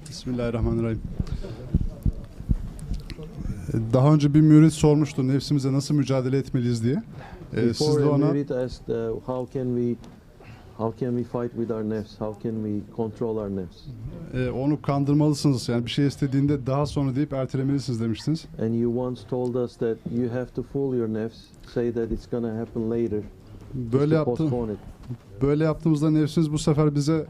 Bismillahirrahmanirrahim. Daha önce bir mürit sormuştu nefsimize nasıl mücadele etmeliyiz diye. Siz de ona how can we fight with our nefs? How can we control our nefs? Onu kandırmalısınız. Yani bir şey istediğinde daha sonra deyip ertelemelisiniz demiştiniz. And you once told us that you have to fool your nefs, say that it's going to happen later. Böyle yaptığımızda nefsimiz bu sefer bize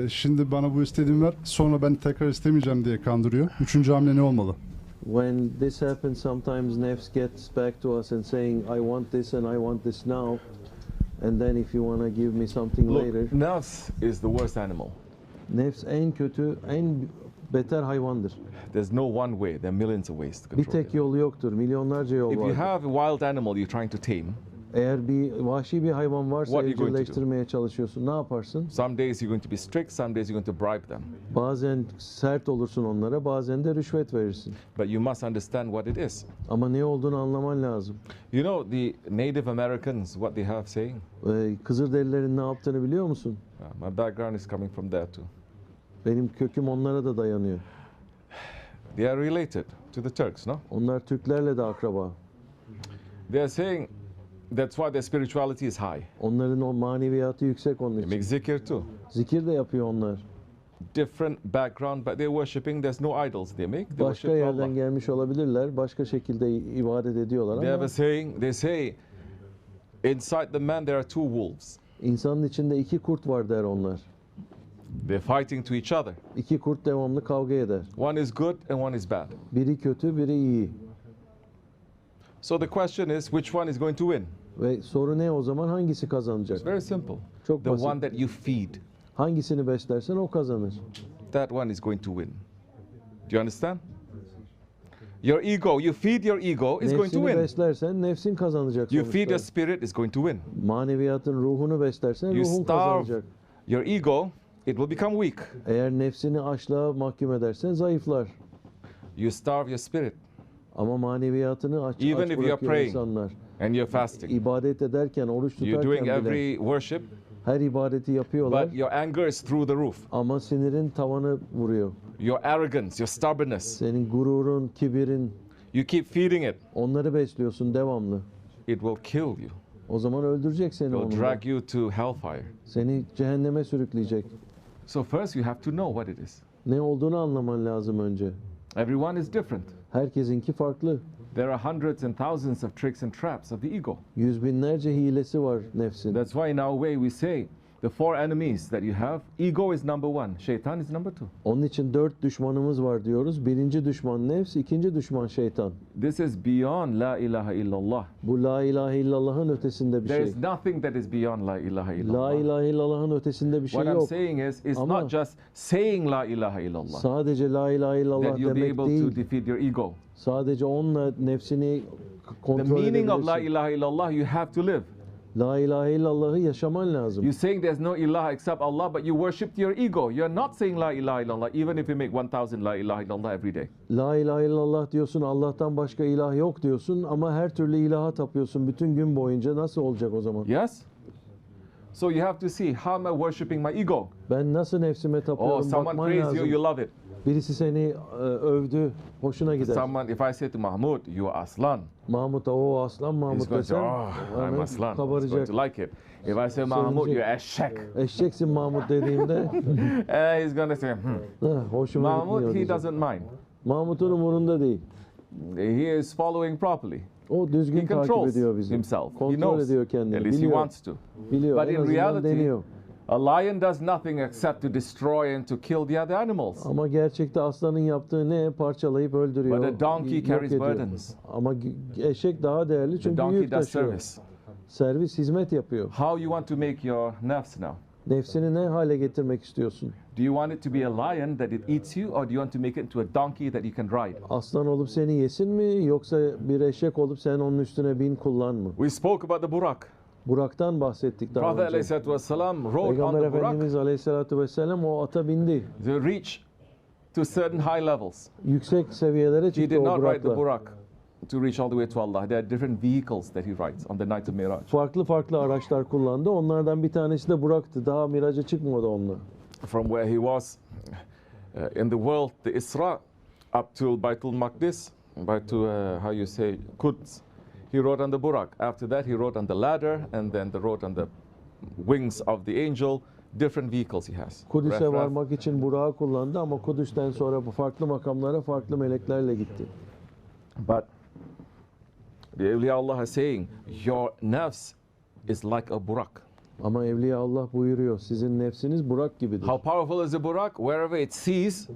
şimdi bana bu istediğimi ver, sonra ben tekrar istemeyeceğim diye kandırıyor. Üçüncü hamle ne olmalı? When this happens, sometimes nefs gets back to us and saying, I want this and I want this now. And then if you want to give me something later. Nefs is the worst animal. Nefs en kötü, en beter hayvandır. There's no one way. There are millions of ways to control it. Bir tek yol yoktur. Milyonlarca yol vardır. If you vardır. have a wild animal you're trying to tame. Eğer bir vahşi bir hayvan varsa evcilleştirmeye çalışıyorsun, ne yaparsın? Some days you're going to be strict, some days you're going to bribe them. Bazen sert olursun onlara, bazen de rüşvet verirsin. But you must understand what it is. Ama ne olduğunu anlaman lazım. You know the Native Americans, what they have saying? Kızılderililerin ne yaptığını biliyor musun? My background is coming from there too. Benim köküm onlara da dayanıyor. They are related to the Turks, no? Onlar Türklerle de akraba. They are saying that's why their spirituality is high. Onların o maneviyatı yüksek onun için. They make zikir too. Zikir de yapıyor onlar. Different background, but they're worshiping. There's no idols they make. They başka yerden gelmiş olabilirler, başka şekilde ibadet ediyorlar they ama. Have a saying. They say, inside the man there are two wolves. İnsanın içinde iki kurt var der onlar. They're fighting to each other. İki kurt devamlı kavga eder. One is good and one is bad. Biri kötü, biri iyi. So the question is, which one is going to win? Ve soru ne o zaman, hangisi kazanacak? It's very simple. Çok basit. The one that you feed. Hangisini beslersen o kazanır. That one is going to win. Do you understand? Your ego, you feed your ego, is going to Nefsini win. beslersen nefsin kazanacak You sonuçta. feed your spirit, is going to win. Maneviyatın ruhunu beslersen You ruhun starve kazanacak. your ego, it will become weak. Eğer nefsini açlığa mahkum edersen zayıflar. You starve your spirit. Ama maneviyatını aç bırakıyor insanlar. And you're fasting. İbadet ederken, oruç You're doing tutarken bile every worship, her ibadeti yapıyorlar. but your anger is through the roof. Ama sinirin tavanı vuruyor. Your arrogance, your stubbornness. Senin gururun, kibirin, You keep feeding it. onları besliyorsun devamlı. It will kill you. O zaman öldürecek seni It will onunla. drag you to hellfire. Seni cehenneme sürükleyecek. So first you have to know what it is. Ne olduğunu anlaman lazım önce. Everyone is different. Herkesinki farklı. There are hundreds and thousands of tricks and traps of the ego. Yüz binlerce hilesi var nefsin. That's why in our way we say the four enemies that you have, ego is number one, shaitan is number two. Onun için 4 düşmanımız var diyoruz. Birinci düşman nefs, ikinci düşman şeytan. This is beyond la ilahe illallah. Bu la ilahe illallah'ın ötesinde bir There şey. is nothing that is beyond la ilahe illallah. La ilahe illallah'ın ötesinde bir şey What I'm yok. saying is, it's Ama not just saying la ilahe illallah sadece la ilahe illallah that you'll be demek able to değil. defeat your ego. Sadece onunla nefsini The kontrol meaning of la edebilirsin. ilahe illallah, you have to live. La ilahe illallah'ı yaşaman lazım. You're saying there's no ilah except Allah, but you worship your ego. You're not saying la ilahe illallah, even if you make 1,000 la ilahe illallah every day. La ilahe illallah diyorsun, Allah'tan başka ilah yok diyorsun ama her türlü ilaha tapıyorsun bütün gün boyunca. Nasıl olacak o zaman? Yes? So you have to see, how am I worshiping my ego? Ben nasıl nefsime tapıyorum, Oh, someone bakman praised lazım. you, you love it. Birisi seni övdü, hoşuna gider. Someone, if I say to Mahmud, you are Aslan, Mahmut'a o aslan he's Mahmut going to say, desem oh, I'm hemen Aslan. He's going kabaracak. to like it. If I say Mahmud, you're Eşek, Eşeksin Mahmut dediğimde he's going to say, hoşuma Mahmud, gitmiyor he diyecek. doesn't mind. Mahmut'un umurunda değil. He is following properly. O düzgün He takip controls ediyor bizi. himself. He Kontrol knows. ediyor At kendini. least he Biliyor. wants to. Biliyor. But En in azından reality, deniyor. a lion does nothing except to destroy and to kill the other animals. Ama gerçekte aslanın yaptığı ne? Parçalayıp öldürüyor. But a donkey yok carries ediyor. burdens. Ama eşek daha değerli The çünkü donkey yük does taşıyor. service. Servis, hizmet yapıyor. How you want to make your nafs now? Nefsini ne hale getirmek istiyorsun? Do you want it to be a lion that it eats you, or do you want to make it into a donkey that you can ride? Aslan olup seni yesin mi yoksa bir eşek olup sen onun üstüne bin kullan mı? We spoke about the Burak. Burak'tan bahsettik daha Prophet önce. Aleyhisselatü Vesselam rode on Peygamber the Burak Efendimiz Aleyhisselatü Vesselam o ata bindi. to reach to certain high levels. Yüksek seviyelere He çıktı did o not ride the Burak'la. Burak to reach all the way to Allah. There are different vehicles that he rides on the night of Miraj. Farklı araçlar kullandı. Onlardan bir tanesi de Burak'tı. Daha miraca çıkmadı onunla. From where he was, In the world, the Isra, up to Baitul Maqdis, how you say, Quds, he rode on the Burak. After that, he rode on the ladder, and then the rode on the wings of the angel. Different vehicles he has. Kudüs'e varmak için Burak'ı kullandı ama Kudüs'ten sonra bu farklı makamlara farklı meleklerle gitti. But the Awliyaullah is saying, your nafs is like a Burak. Ama Evliya Allah buyuruyor, sizin nefsiniz Burak gibidir. How powerful is the Burak? Wherever it sees,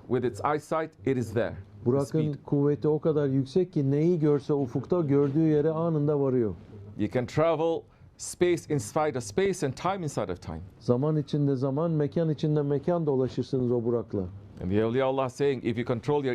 with its eyesight, it is there. Burak'ın kuvveti o kadar yüksek ki neyi görse ufukta gördüğü yere anında varıyor. You can travel space inside of space and time inside of time. Zaman içinde zaman, mekan içinde mekan dolaşırsınız o Burak'la. And the Awliyaullah saying, if you control your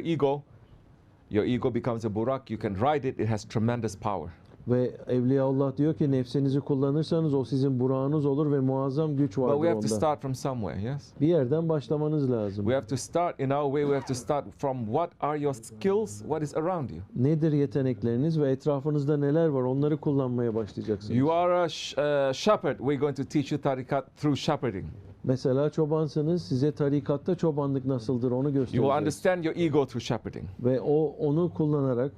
ego becomes a Burak, you can ride it, it has tremendous power. Ve Evliyaullah diyor ki nefsinizi kullanırsanız o sizin Burak'ınız olur ve muazzam güç vardır But we have to onda. start from somewhere, yes? Bir yerden başlamanız lazım. We have to start, in our way, we have to start from what are your skills, what is around you. Nedir yetenekleriniz ve etrafınızda neler var onları kullanmaya başlayacaksınız. You are a shepherd, we're going to teach you tariqat through shepherding. Mesela çobansınız, size tarikatta çobanlık nasıldır onu You will göstereceğiz. understand your ego through shepherding. Ve onu kullanarak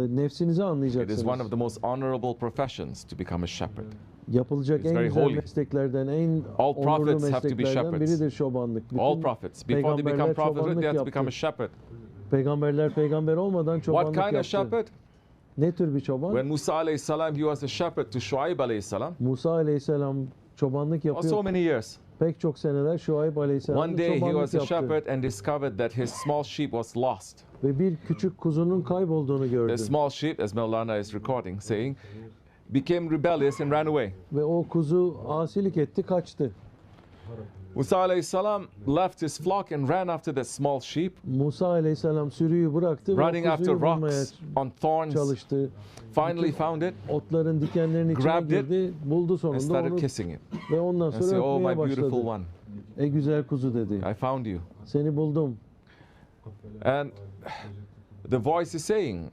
nefsinizi It anlayacaksınız. is one of the most honorable professions to become a shepherd. Yapılacak It's en very güzel holy. mesleklerden, en All onurlu prophets have to be mesleklerden shepherds. biridir çobanlık. All prophets, before they become peygamberler prophets, çobanlık they have to become a yaptı. shepherd. Peygamberler peygamber olmadan What çobanlık kind of yaptı. shepherd? Ne tür bir çoban? When Musa alayhi salam, he was a shepherd to Shuaib alayhi salam Musa aleyhisselam çobanlık for so yapıyor. many years. Pek çok seneler Şuayb aleyhisselam One day he çobanlık was a yaptı. shepherd and discovered that his small sheep was lost. Ve bir küçük kuzunun kaybolduğunu gördü. The small sheep, as Maulana is recording, saying, became rebellious and ran away. Ve o kuzu asilik etti, kaçtı. Musa alayhi salam left his flock and ran after that small sheep, Musa aleyhisselam sürüyü bıraktı ve running o after kuzuyu bulmaya rocks on thorns, çalıştı. finally found it Otların dikenlerinin içine Grabbed it girdi, buldu and sonunda started onu kissing it. ve ondan And sonra said, oh, öpmeye my beautiful başladı. one, Ey güzel kuzu dedi. I found you. Seni buldum. And the voice is saying,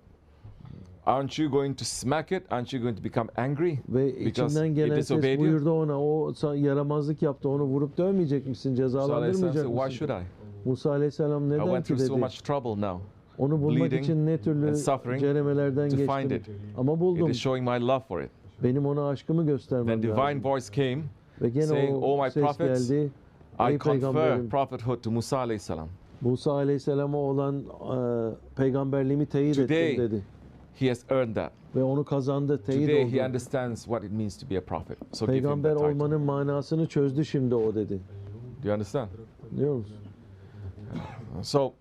aren't you going to smack it? Aren't you going to become angry? Ve Because içinden it gelen ses disobeyed you? buyurdu ona, o yaramazlık yaptı, onu vurup dövmeyecek misin, Musa alayhi salam cezalandırmayacak said, why mısın? should I? Musa aleyhisselam I neden went ki through so dedi. much trouble now. Onu bulmak bleeding için ne türlü and suffering ceremelerden to find geçtim. it. Ama It buldum. is showing my love for it. Benim ona aşkımı göstermem Then divine lazım. voice came, Ve gene saying, "Oh, o my ses prophets, geldi. I Ey confer peygamberim, prophethood to Musa alayhi salam. Musa aleyhisselama olan peygamberliğimi teyit Today, ettim dedi. He has earned that. Ve onu kazandı, teyit Today he oldu. understands what it means to be a prophet. So give him Peygamber that title. olmanın manasını çözdü şimdi o dedi. Do you understand? Biliyor musun? So,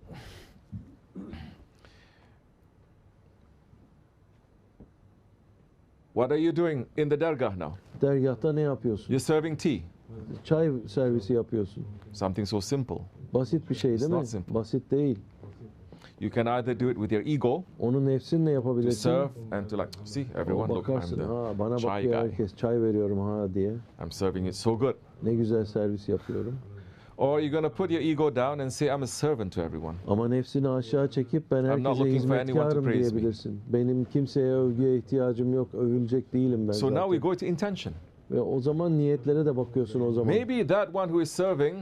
what are you doing in the dergah now? Dergahta ne yapıyorsun? You're serving tea. Çay servisi yapıyorsun. Something so simple. Basit bir şey It's değil mi? not simple. Basit değil. You can either do it with your ego Onu nefsinle to yapabilirsin. serve and to like, see, everyone look, I'm Bakarsın, ha, bana the chai bakıyor guy. herkes, çay veriyorum ha diye. I'm serving it so good. Ne güzel servis yapıyorum. Or you're going to put your ego down and say, I'm a servant to everyone. Ama nefsini aşağı çekip ben not herkese looking for anyone to hizmetkarım praise me. diyebilirsin. Benim kimseye övgüye ihtiyacım yok, övülecek değilim ben So now we zaten. go to intention. Ve o zaman niyetlere de bakıyorsun o zaman. Maybe that one who is serving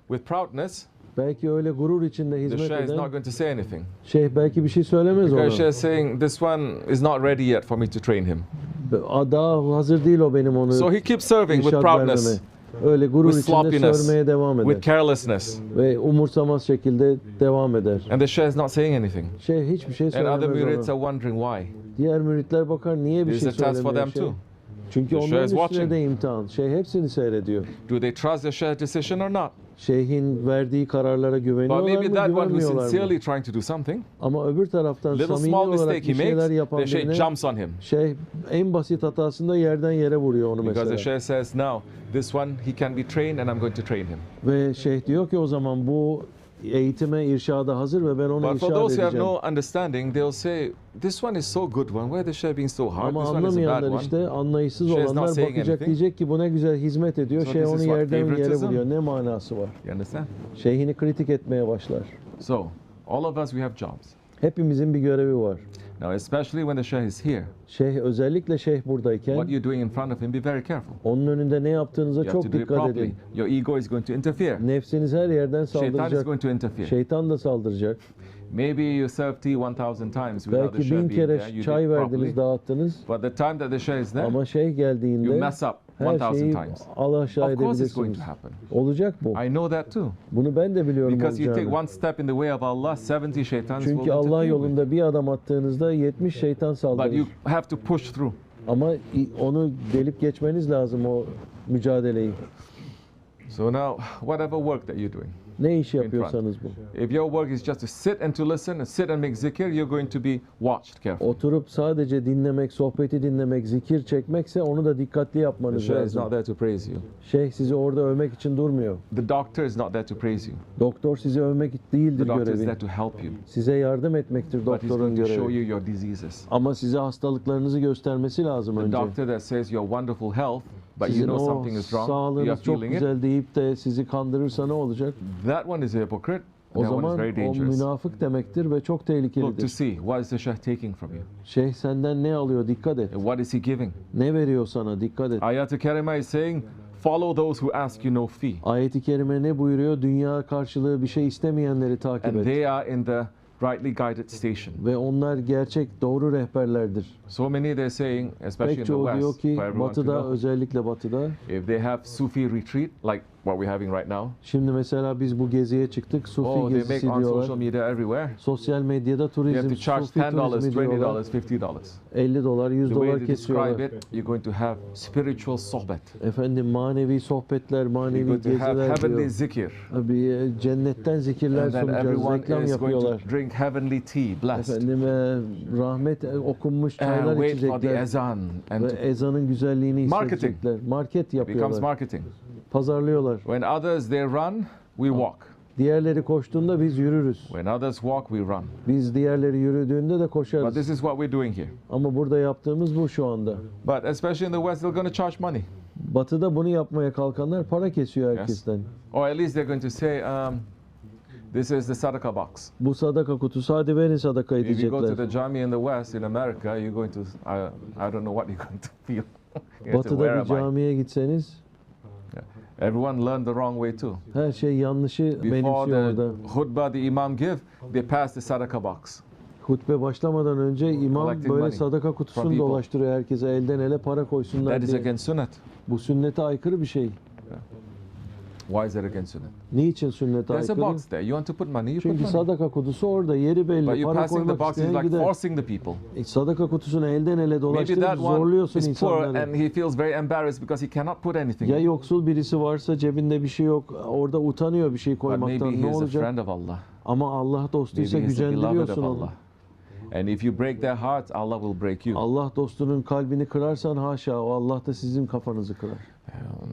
with proudness, Belki öyle gurur içinde the hizmet Shah is not eden going to say anything. şeyh belki bir şey söylemez Because Shah ona. is saying, this one is not ready yet for me to train him. Daha hazır değil o benim onu So he keeps serving with irşad proudness, vermeme. Öyle gurur with içinde sloppiness, sövmeye devam eder. with carelessness. Ve umursamaz şekilde devam eder. And the Shah is not saying anything. Şeyh hiçbir şey And other söylemez murids ona. are wondering why. Diğer müritler bakar niye bir There's şey a test for them söylemiyor şeyh. too. Çünkü The Shah onların is üstüne watching. de imtihan. Şeyh hepsini seyrediyor. Do they trust the Shah's decision or not? Şeyhin verdiği kararlara But güveniyorlar maybe mı, that one who's güvenmiyorlar mı? sincerely trying to do something, Ama öbür taraftan little samimi small olarak mistake he bir şeyler makes, yapan the Shah birine jumps on him. şeyh en basit hatasında yerden yere vuruyor onu Because the mesela. Shah says, now, this one, he can be trained and I'm going to train him. Ve şeyh diyor ki o zaman bu eğitime, irşada hazır ve ben onu But for irşad those who have edeceğim. no understanding, they'll say, this one is so good one. Why is the Shah being so hard? Ama This one is a bad anlamayanlar one. işte, anlayışsız Şeyh is not olanlar saying bakacak anything. diyecek ki bu ne güzel hizmet ediyor. So Şeyh this is onu what yerden yere favoritism? vuruyor. Ne manası var? You understand? Şeyhini kritik etmeye başlar. So, all of us, we have jobs. Hepimizin bir görevi var. Now, especially when the Shaykh is here, Özellikle şeyh buradayken what you're doing in front of him, be very careful. onun önünde ne yaptığınıza You have to çok do it dikkat properly. edin. Your ego is going to interfere. Nefsiniz her yerden Shaitan is saldıracak. going to interfere. Şeytan da saldıracak. Maybe you serve tea 1,000 times without the Belki Shaykh 1000 being there. kere You çay did verdiniz, properly. dağıttınız. But the time that the Shaykh is there, Ama şeyh you geldiğinde mess up her 1,000 şeyi times. alaşağı Of course it's going edebilirsiniz. to happen. Olacak bu. I know that too. Bunu ben de biliyorum Because you take olacağını. one step in the way of Allah, 70 shaitans will Çünkü Allah interfere with you. yolunda bir adım attığınızda 70 şeytan But saldırır. you have to push through. Ama onu delip geçmeniz lazım, o mücadeleyi. So now, whatever work that you're doing, Ne iş yapıyorsanız bu. if your work is just to sit and to listen and sit and make zikr, you're going to be watched carefully. Oturup sadece dinlemek, sohbeti dinlemek, zikir çekmekse onu da dikkatli The yapmanız Shaykh is lazım. not there to praise you. Şeyh sizi orada övmek için durmuyor. The doctor is not there to praise you. Doktor sizi övmek The değildir doctor is görevi. there to help you. Size yardım etmektir But he's doktorun going to show görevi. you your diseases. Ama size hastalıklarınızı göstermesi lazım The önce. doctor that says you're wonderful health, but you Sizin know o something is wrong, you are sağlığınız çok feeling it, güzel deyip de sizi kandırırsa ne olacak? that one is a hypocrite. O That one is zaman very o dangerous. münafık demektir ve çok Look to tehlikelidir. see what is the Shaykh taking from you. Şeyh senden ne alıyor, dikkat et. And what is he giving? Ne veriyor sana, dikkat et. Ayat-ı Karima is saying, follow those who ask you no fee. Ayet-i Kerime ne buyuruyor? Dünya karşılığı bir şey istemeyenleri takip And et. they are in the rightly guided station. Ve onlar gerçek, doğru rehberlerdir. So many they're saying, especially in Pek the çoğu diyor West, ki for everyone to batıda, know, özellikle batıda. if they have Sufi retreat, like what we're having right now, Şimdi mesela biz bu geziye çıktık. Sufi oh, they gezisi make on social diyorlar. media everywhere. Sosyal medyada You have turizm, to charge Sufi $10, turizmi diyorlar. $20, $50. $50, $100 The way they describe kesiyorlar. it, you're going to have spiritual sohbet. Efendim manevi sohbetler, You're manevi going to have geziler heavenly diyor. zikir. Cennetten zikirler And then sunacağız, everyone reklam is going yapıyorlar. to drink heavenly tea, blessed. Efendim rahmet okunmuş And çaylar wait for the içecekler. ezan. And Ve to, ezanın güzelliğini Marketing. hissedecekler. Market it becomes yapıyorlar. marketing. Pazarlıyorlar. When others they run, we walk. Diğerleri koştuğunda biz yürürüz. When others walk, we run. Biz diğerleri yürüdüğünde de But koşarız. this is what we're doing here. Ama burada yaptığımız bu şu anda. But especially in the West, they're going to charge money. Batı'da bunu yapmaya kalkanlar para kesiyor herkesten. Or at least they're going to say, this is the sadaqah box. Bu sadaka kutusu, hadi verin sadaka If you go to edecekler. the Jami in the West, in America, you're going to, I don't know what you're going to feel. You have to, where Batı'da bir am I? camiye gitseniz Everyone learned the wrong way too. her şey yanlışı Before benimsiyor the orada. khutbah the imam give, they pass the sadaqah box. Hutbe başlamadan önce imam Collecting böyle money sadaka from kutusunu people. dolaştırıyor herkese, elden ele para koysunlar That is diye. against sunnah. Bu sünnete aykırı bir şey. Why is that against sunnah? Niçin sünnete There's a aykırı? box there. You want to put money, you put Çünkü money. sadaka kutusu orada, yeri But belli. you Para passing the koymak box is isteyen like gider. forcing the people. Sadaka kutusunu elden ele Maybe dolaştırıp that one zorluyorsun is poor insanları. and he feels very embarrassed because he cannot put anything. Ya in. yoksul birisi varsa, cebinde bir şey yok, orada utanıyor bir şey But maybe koymaktan, he ne is a olacak? friend of Allah. Ama Allah Maybe dostuysa he is a beloved gücendiriyorsun of onu. Allah. And if you break their hearts, Allah will break you. Allah dostunun kalbini kırarsan haşa, o Allah da sizin kafanızı kırar.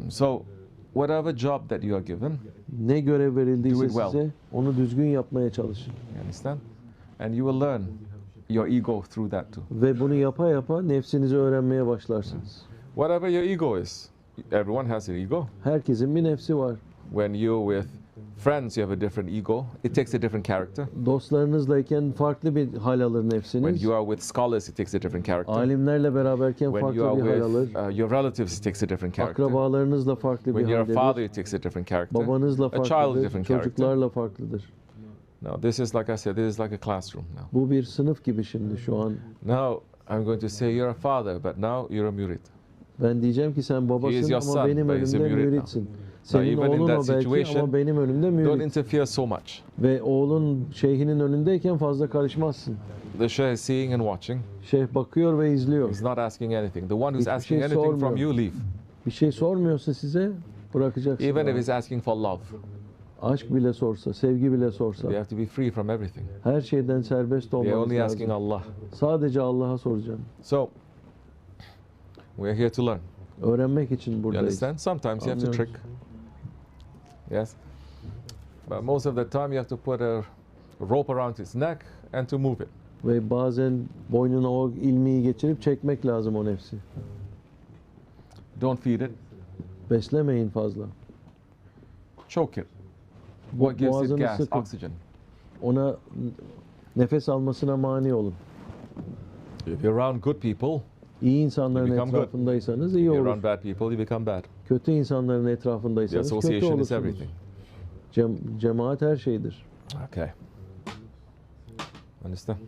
So, whatever job that you are given, Ne görev Do verildiyse it well. size, onu düzgün yapmaya çalışın. you understand? And you will learn your ego through that too. Ve bunu yapa yapa nefsinizi öğrenmeye başlarsınız. Whatever your ego is, everyone has an ego. Herkesin bir nefsi var. When you're with friends, you have a different ego. It takes a different character. Dostlarınızlayken farklı bir hal alır When nefsiniz. you are with scholars, it takes a different character. Alimlerle beraberken When farklı you are bir hal alır. with your relatives, it takes a different character. Akrabalarınızla farklı bir When you're a hal father, alır. it takes a different character. Babanızla A child, farklıdır. different character. Çocuklarla farklıdır. Now, this is like I said, this is like a classroom now. Bu bir sınıf gibi şimdi şu an. Now, I'm going to say you're a father, but now you're a murid. Ben diyeceğim ki sen He is babasın your ama son, benim but he's a önümde murid now. müritsin. Senin even in oğlun that o belki situation, ama benim önümde Don't mürit. interfere so much. Ve oğlun şeyhinin önündeyken fazla karışmazsın. The Shaykh is seeing and watching. Şeyh bakıyor ve izliyor. He's not asking anything. The one who's Hiçbir asking şey anything from sormuyor. you, leave. Bir şey sormuyorsa size bırakacaksın. Even if he's asking for love, Aşk bile sorsa, sevgi bile sorsa, you have to be free from everything. her şeyden serbest They're olmanız only asking lazım. Allah. Sadece Allah'a soracağım. So, we're here to learn. Öğrenmek için You buradayız. understand? Sometimes you have to Anlıyoruz. trick. Yes? But most of the time you have to put a rope around its neck and to move it. Ve bazen boynuna o ilmiyi geçirip çekmek lazım o nefsi. Don't feed it. Beslemeyin fazla. Choke it. What gives it Boğazını gas? sıkın. Oxygen. Ona Nefes almasına mani olun. If you're around good people, İyi insanların You become good. etrafındaysanız iyi if you're olur. around bad people, you become bad. Kötü insanların The etrafındaysanız kötü association is olursunuz. everything. Cemaat her şeydir. Okay. Understand?